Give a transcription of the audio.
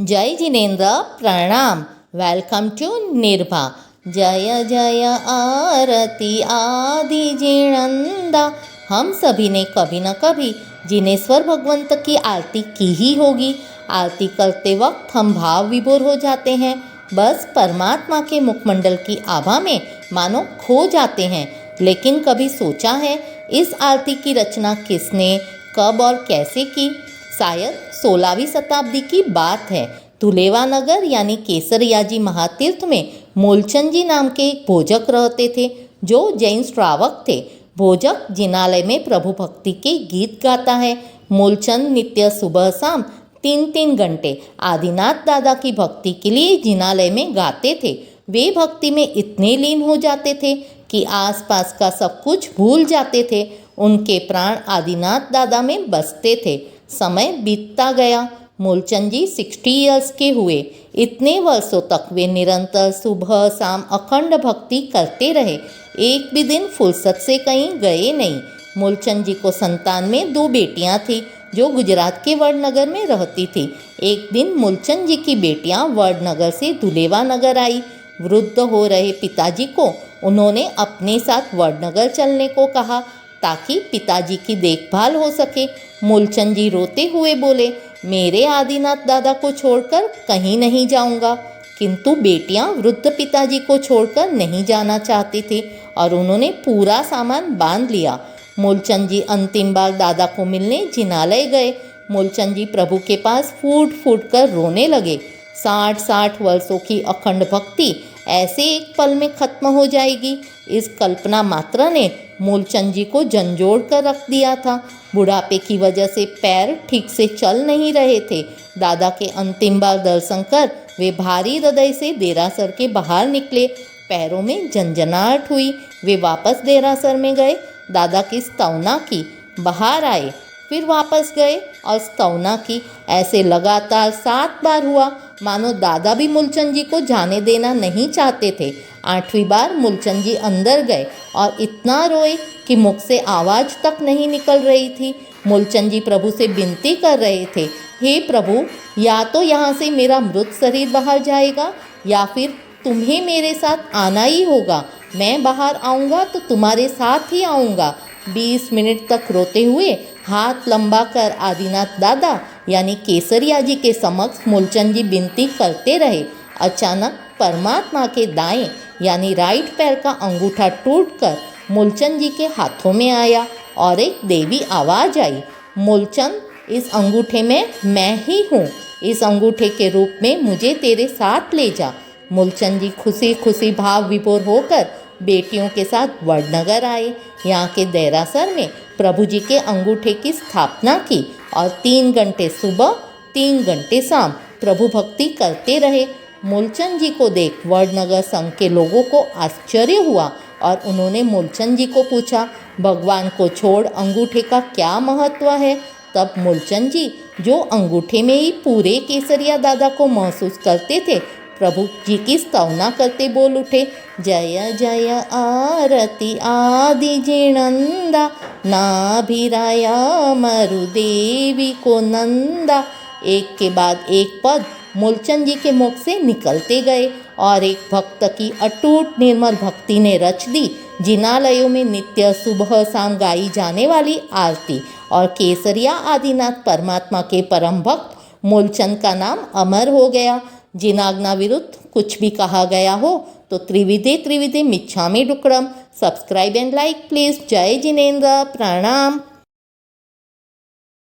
जय जिनेन्द्र प्रणाम। Welcome to Nirbha. जय जय आरती आदि जिनंदा। हम सभी ने कभी न कभी जिनेश्वर भगवंत की आरती की ही होगी। आरती करते वक्त हम भाव विभोर हो जाते हैं, बस परमात्मा के मुखमंडल की आभा में मानो खो जाते हैं। लेकिन कभी सोचा है इस आरती की रचना किसने, कब और कैसे की? शायद 16वीं शताब्दी की बात है। धुलेवा नगर यानी केसरियाजी महातीर्थ में मूलचंद जी नाम के एक भोजक रहते थे, जो जैन श्रावक थे। भोजक जिनालय में प्रभु भक्ति के गीत गाता है। मूलचंद नित्य सुबह शाम 3-3 घंटे आदिनाथ दादा की भक्ति के लिए जिनालय में गाते थे। वे भक्ति में इतने लीन हो जाते थे कि आसपास का सब कुछ भूल जाते थे। उनके प्राण आदिनाथ दादा में बसते थे। समय बीतता गया। मूलचंद जी 60 ईयर्स के हुए। इतने वर्षों तक वे निरंतर सुबह शाम अखंड भक्ति करते रहे। एक भी दिन फुर्सत से कहीं गए नहीं। मूलचंद जी को संतान में 2 बेटियां थीं, जो गुजरात के वडनगर में रहती थी। एक दिन मूलचंद जी की बेटियां वडनगर से धुलेवा नगर आई। वृद्ध हो रहे पिताजी को उन्होंने अपने साथ वडनगर चलने को कहा, ताकि पिताजी की देखभाल हो सके। मूलचंद जी रोते हुए बोले, मेरे आदिनाथ दादा को छोड़कर कहीं नहीं जाऊंगा। किंतु बेटियां वृद्ध पिताजी को छोड़कर नहीं जाना चाहती थी और उन्होंने पूरा सामान बांध लिया। मूलचंद जी अंतिम बार दादा को मिलने जिनालय गए। मूलचंद जी प्रभु के पास फूट फूट कर रोने लगे। 60 वर्षों की अखंड भक्ति ऐसे एक पल में खत्म हो जाएगी, इस कल्पना मात्र ने मूलचंद जी को झंझोड़ कर रख दिया था। बुढ़ापे की वजह से पैर ठीक से चल नहीं रहे थे। दादा के अंतिम बार दर्शन कर वे भारी हृदय से देरासर के बाहर निकले। पैरों में झंझनाहट हुई। वे वापस देरासर में गए, दादा की स्तवना की, बाहर आए, फिर वापस गए और स्तवना की। ऐसे लगातार 7 बार हुआ, मानो दादा भी मूलचंद जी को जाने देना नहीं चाहते थे। 8वीं बार मूलचंद जी अंदर गए और इतना रोए कि मुख से आवाज़ तक नहीं निकल रही थी। मूलचंद जी प्रभु से विनती कर रहे थे, हे प्रभु, या तो यहाँ से मेरा मृत शरीर बाहर जाएगा या फिर तुम्हें मेरे साथ आना ही होगा। मैं बाहर आऊँगा तो तुम्हारे साथ ही आऊँगा। 20 मिनट तक रोते हुए हाथ लंबा कर आदिनाथ दादा यानी केसरिया जी के समक्ष मूलचंद जी विनती करते रहे। अचानक परमात्मा के दाएं यानी राइट पैर का अंगूठा टूटकर मूलचंद जी के हाथों में आया और एक देवी आवाज़ आई, मूलचंद, इस अंगूठे में मैं ही हूँ। इस अंगूठे के रूप में मुझे तेरे साथ ले जा। मूलचंद जी खुशी खुशी भाव विभोर होकर बेटियों के साथ वडनगर आए। यहाँ के देरासर में प्रभु जी के अंगूठे की स्थापना की और 3 घंटे सुबह 3 घंटे शाम प्रभु भक्ति करते रहे। मूलचंद जी को देख वडनगर संघ के लोगों को आश्चर्य हुआ और उन्होंने मूलचंद जी को पूछा, भगवान को छोड़ अंगूठे का क्या महत्व है? तब मूलचंद जी, जो अंगूठे में ही पूरे केसरिया दादा को महसूस करते थे, प्रभु जी की स्तवना करते बोल उठे, जय जय आरती आदि जिनंदा, नाभिराया मरुदेवी को नंदा। एक के बाद एक पद मूलचंद जी के मुख से निकलते गए और एक भक्त की अटूट निर्मल भक्ति ने रच दी जिनालयों में नित्य सुबह शाम गाई जाने वाली आरती। और केसरिया आदिनाथ परमात्मा के परम भक्त मूलचंद का नाम अमर हो गया। जिनाज्ञा विरुद्ध कुछ भी कहा गया हो तो त्रिविधे मिच्छामि डुक्कडम। Subscribe and like please. जय जिनेन्द्र प्रणाम।